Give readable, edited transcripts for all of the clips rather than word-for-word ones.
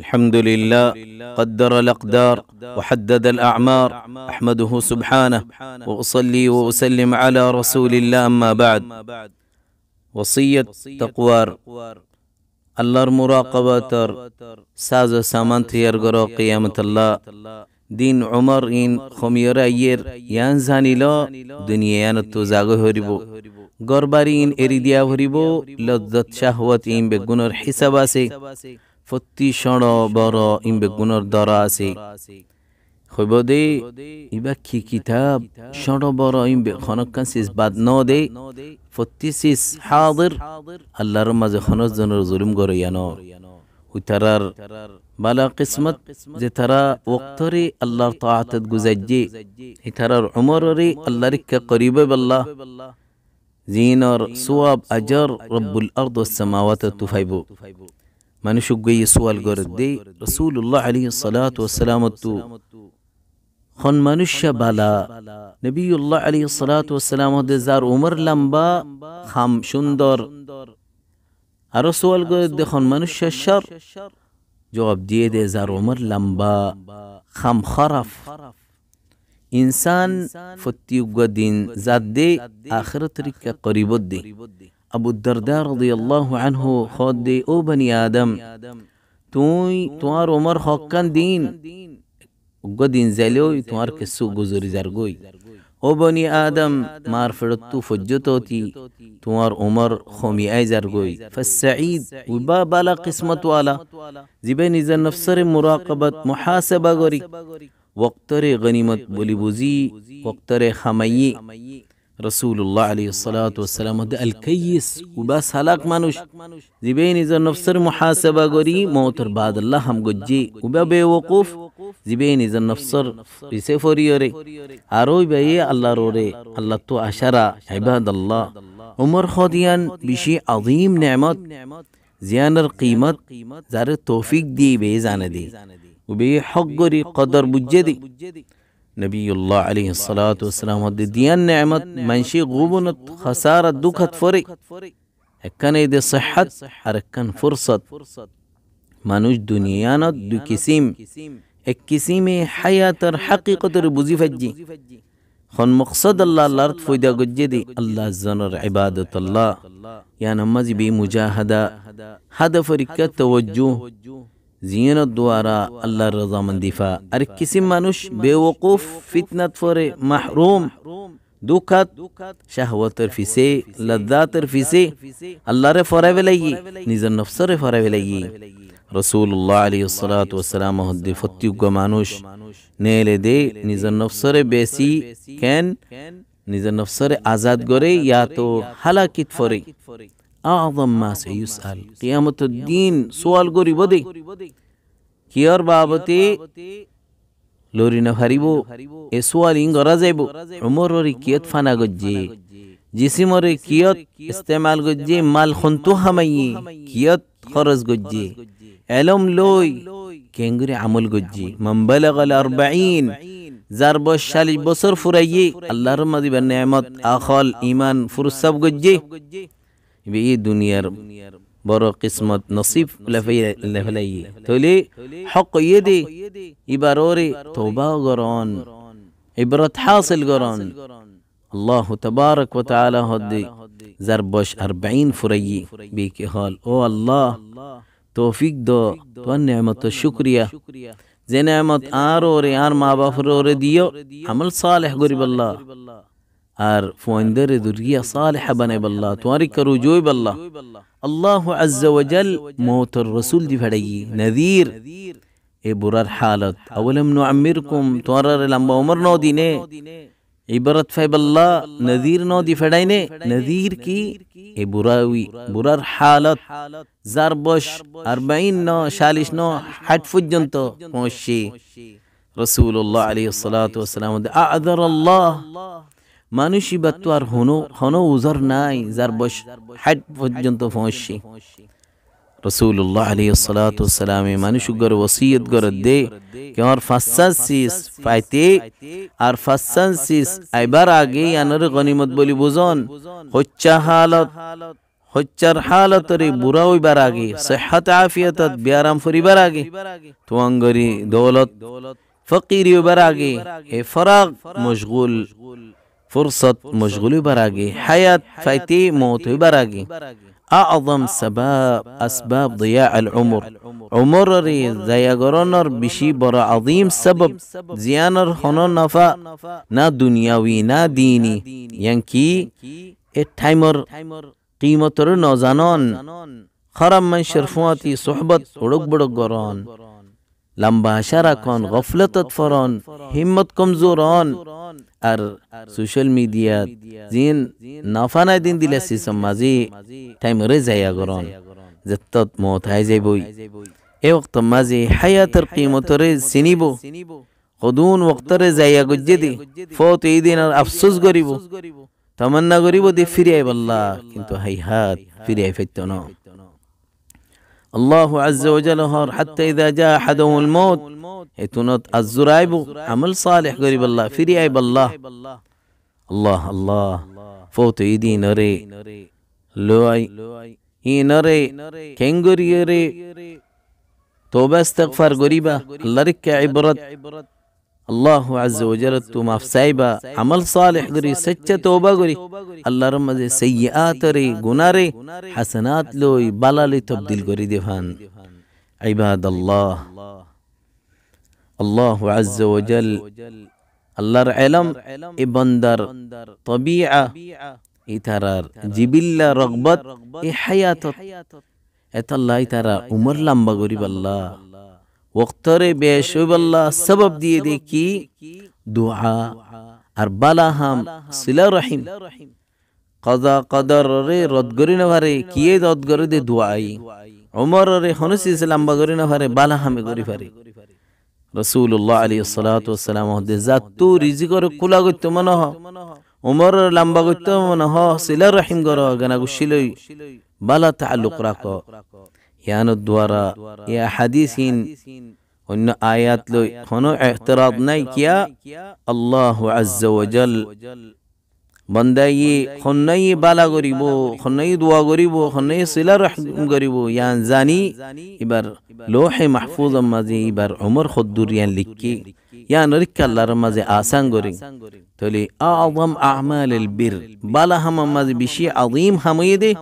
الحمد لله قدر الأقدار وحدد الأعمار أحمده سبحانه وأصلي وأسلم على رسول الله أما بعد وصية تقوار الله المراقبة ساز سامان تيار غرو قيامة الله دين عمر إن خمير أير يانزاني لا دنيا يانتو زاغو هربو غرباري إن إريديا هربو لذت شهوت إن بگنر حساباسي فتی شڑا بارا این به گناه داره اسی خباده ایبا کی کتاب شڑا بارا این به خانه کنسیز بد ناده فتی سیز حاضر الله رو مزه خانه زنر ظلم گره یانا و ترار بالا قسمت زی ترا وقتری الله طاعتت گزجی ترار عمر ری الله رک قریبه بالله زینار سواب اجر رب الارض والسماوات تفیبو মানুষ গিয়ে সওয়াল করে দে রাসূলুল্লাহ আলাইহিস সালাতু ওয়াস সালাম তু খন মানুষ্য বালা নবিউল্লাহ আলাইহিস সালাতু ওয়াস সালাম দে যার উমর লম্বা খাম সুন্দর আর সওয়াল করে দে খন মানুষ্য শর জবাব দিয়ে দে যার উমর লম্বা খাম খারাফ ইনসান ফতিউগদিন জাদে আখিরাত রিকা করিবদ দে أبو الدرداء رضي الله عنه خود أو بني آدم توار عمر خاكان دين وقدين زلوي توار كسو گزاري زرگوي أو بني آدم مار فرطو فجتوتي توار عمر خومي أي زرگوي فالسعيد وبا بالا قسمت والا زبين إذا نفسر مراقبة محاسبة غري وقتر غنيمت بولي بوزي وقتر خمي رسولullah alayhi salatu wassalam al-kayyis وبس هلاك মানুষ জিবেন ইজ নফসের মুহাসাবা করি মওতের বাদ আল্লাহ হাম গজ্জি উবা বেওকুফ জিবেন ইজ নফসের রিসে ফরিয়রে আর ওই ভাই আল্লাহর ওরে আল্লাহ তো আশারা ইবাদাল্লাহ উমর খদিয়ান বিশি আযীম নেয়ামত জিয়ানের কিমত যার তৌফিক দি বে জানে দি উবে হক গরি কদর বুঝে দি নবিউল্লাহ আলাইহিস সালাতু ওয়াস সালাম দিয়ান নেয়ামত মানশি গুবনত খাসারাত দুখত ফরি একখানে দে صحت আর একখান ফুরসত মানুষ দুনিয়ানত দু কিসিম এক কিসিমে হায়াতের হাকিকতের বুঝি ফাজি খন মকসদ আল্লাহ আল্লাহর ফয়দা গজ্জে দি আল্লাহ জানার ইবাদত আল্লাহ ইয়া নামাজি বি মুজাহাদা হাদফ রিকা তাওজ্জুহ জিয়ানত দ্বারা আল্লাহর রজামন্দিফা আর কিসি মানুষ বেওকুফ ফিতনাত ফরে মাহরুম দুখাত শাহওয়াতের ফিসে লজ্জাতের ফিসে আল্লাহরে ফরাবে লাগি নিজের নফসরে ফরাবে লাগি রাসূলুল্লাহ আলাইহিস সালাতু ওয়াস সালাম হদ্দি ফতিউগ মানুষ নেলে দে নিজের নফসরে বেশি কেন নিজের নফসরে আজাদ করে ইয়া তো হালাকিত ফরে أعظم ما سيسأل قيامة الدين سؤال قريب دي كيار بابتي لورينا خريبو اي سؤال إن غرازيبو عمر ركيت فانا گجي جسم ركيت استعمال گجي مال خنتو همي كيت خرز گجي علم لوي كينغري عمل گجي من بلغ الأربعين زرب الشالي بصر فريي الله رمضي بالنعمت آخال إيمان فرصب گجي بي دنيار برو قسمت نصيب لفلي تولي حق يدي يباروري توبة قران عبرت حاصل قران الله تبارك وتعالى هدي زربش 40 فريي بيك حال او الله توفيق دو تو نعمت الشكرية زي نعمت آروري آر ما بافروري ديو عمل صالح قريب الله আর ফোয়াইন্দার দুরিয়া সালেহ বানাই আল্লাহ তোমারি করুজোই আল্লাহ আল্লাহু আযজা ওয়াজাল মওতর রাসূল দি ফড়াই নযীর এ বুরার হালত আওলাম নুআমিরকুম তোরার লম্বা উমর নো দিনে ইবরত ফাইব আল্লাহ নযীর নো দি ফড়াইনে নযীর কি এ বুরার হালত জারবশ 40 নো 40 নো 60 পর্যন্ত পৌঁছি রাসূলুল্লাহ আলাইহিস সালাতু ওয়াস সালাম আ'যার আল্লাহ মানুষই বাত্তু আর হনো উজর নাই যার বয়স 60 পর্যন্ত পৌঁছছি রাসূলুল্লাহ আলাইহিস সালাতু ওয়াস সালাম মানুষ গর ওসিয়ত গর দে কে আর ফাসাসিস পাইতে আর ফাসাসিস আইবার আগে আনর গনিমত বলি বুঝন হচ্চা হালত হচ্চার হালতরে বুড়া হইবার আগে সেহাত আফিয়াতত বিয়ারাম ফরিবার আগে তুয়াঙ্গরি দৌলত ফকির হইবার আগে এ ফরাগ মশগুল ফুরসত মশগুল হইবার আগে হায়াত ফাইতে মৌত হইবার আগে আযম সাবাব আসবাব দিয়া আল উমর উমরের জায়াগরণর বেশি বড় আযীম সবব জিয়ানর হনো নাফা না দুনিয়াবি না দীনি ইয়াঙ্কি এ টাইমর কিমতর নজানন খারাপ মানুষের ফুয়াতি সোহবত উড়ক বড়ক গরন লম্বা আশারা কন গফলতত ফরন হিম্মত কমজোর হন আর সোশ্যাল মিডিয়া জিন নাফানাই দিন দিলে সিসম মাঝি টাইমরে যাইয়া গরন যেতত মত হাই যাইবই এ ওক্ত মাঝি হায়াতের কিমতরে চিনিব কদুন ওক্তরে যাইয়া গজ্জে দি ফত এই দিন আর আফসোস করিব তামান্না করিব দি ফিরে আইবাল্লাহ কিন্তু হাইহাত ফিরে আইফাইত না الله عز وجل هر حتى إذا جاء أحدهم الموت يتنط الزرايب عمل صالح قريب الله فري عيب الله الله الله فوت يدي نري لوي هي نري كنغري يري توبة استغفار قريبة الله رك عبرت الله عز وجل تو مفسايبا عمل صالح قري سچ توبة قري الله رمز سيئات ري گناري حسنات لوي بالا لي تبديل قري دفان عباد الله الله عز وجل الله علم ابندر طبيعة اترار جبل رغبت حياة اتالله اترار عمر لمبا قري بالله وقتره বেশব আল্লাহ সবব দিয়ে দেখি দুআ আর বালা হাম সিলা রহিম কাজা কদর রে রদ করি না পারে কিয়ে রদ করে দে দুআই ওমর রে হনসি লম্বা করি না পারে বালা হামে করি পারে রাসূলুল্লাহ আলাইহিস সালাতু ওয়াস সালাম হদে জাতু রিজিকর কুলা গত মনে হ ওমর লম্বা গত মনে হ সিলা রহিম গর গানা গুশিলই বালা তাআল্লুক রাখো ইয়ানো দ্বারা ইয়া হাদিসিন অন্য আয়াত লই কোনো ইহতিরাজ নাই কিয়া আল্লাহ আজ্জা ওয়াজাল বান্দাই খন্নাই বালা করিব খন্নাই দোয়া করিব খন্নাই সিলা রহিম করিব ইয়ান জানি এবার লৌহে মাহফুজ মাঝে এবার উমর খুদ্দুরিয়ান লিখি ইয়ান রিক্কা আল্লাহর মাঝে আসান করি তলি আযম আ'মালিল বির বালা হাম মাঝে বেশি আযীম হামিদে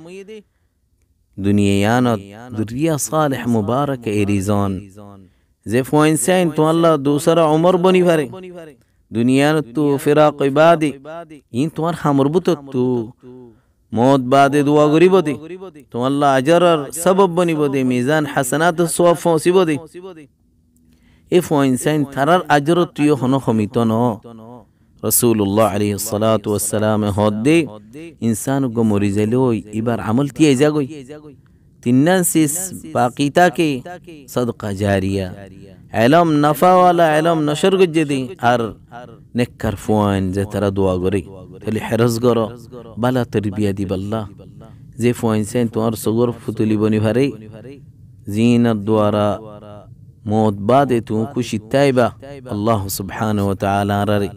দুনিয়ানত দুরিয়া সালেহ মুবারক এরিজন যে ফোইনসাইন তো আল্লাহ दूसरा উমর বনি পারে দুনিয়ানত তো ফিরাক ইবাদি ইন তোমার হামরবুত তো মওত বাদে দোয়া করিব দে তো আল্লাহ আজরার সবব বনিব দে মিজান হাসানাত সওয়াব ফসিব দে এ ফোইনসাইন তারার আজরত তুই হন খমিত ন রাসূলুল্লাহ আলাইহিস সালাতু ওয়াস সালাম হদে ইনসান গো মরি যাইলই এবার আমল তিয়া যাগই তিন্নাসিস বাকিতা কে সদকা জারিয়া ইলম নফা ওয়ালা ইলম নশর গজ্জদি আর নেকর ফুয়ান যে তারা দোয়া করে তাহলে হেরজ করো বালা তরবিয়া দিবাল্লাহ যে ফুয়ান সেন তোমার সগর ফুতুলি বনি ভারে জিনাত দ্বারা موت بعد تو خوشی تائبہ اللہ سبحانہ وتعالی رے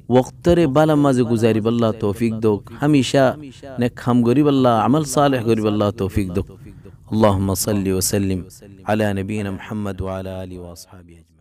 وقت رے بالا ماز گزاری باللہ توفیق دو ہمیشہ نیک ہم غریب اللہ عمل صالح غریب اللہ توفیق دو اللهم صل وسلم على نبينا محمد وعلى آله وأصحابه أجمعين.